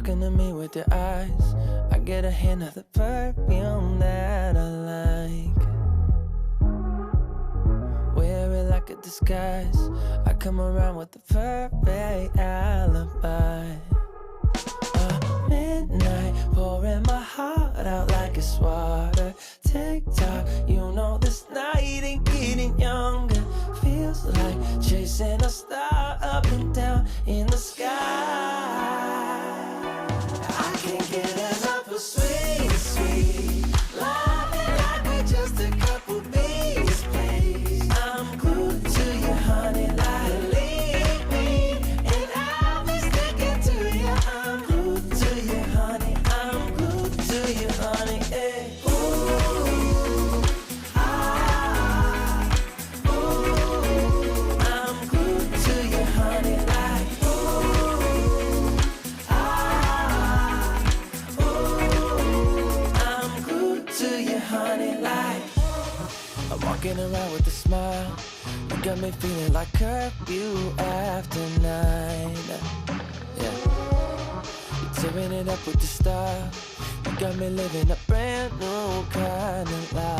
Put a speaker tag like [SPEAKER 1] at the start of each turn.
[SPEAKER 1] talking to me with your eyes. I get a hint of the perfume that I like. Wear it like a disguise. I come around with the perfect alibi. Midnight, pouring my heart out like it's water. Tick-tock, you know this night ain't getting younger. Feels like chasing a star up and down in the sky. I can't get enough of sweet, sweet love, like we're just a couple bees, please. I'm glued to you, honey, like leave me, and I'll be sticking to you. I'm glued to you, honey. I'm glued to you, honey. Hey. Ooh, ah, ooh, I'm glued to you, honey, like ooh, ah, ooh, I'm glued to you, honey, like. I'm walking around with a smile. You got me feeling like curfew after 9. Yeah. You're tearing it up with the style. You got me living a brand new kind of life.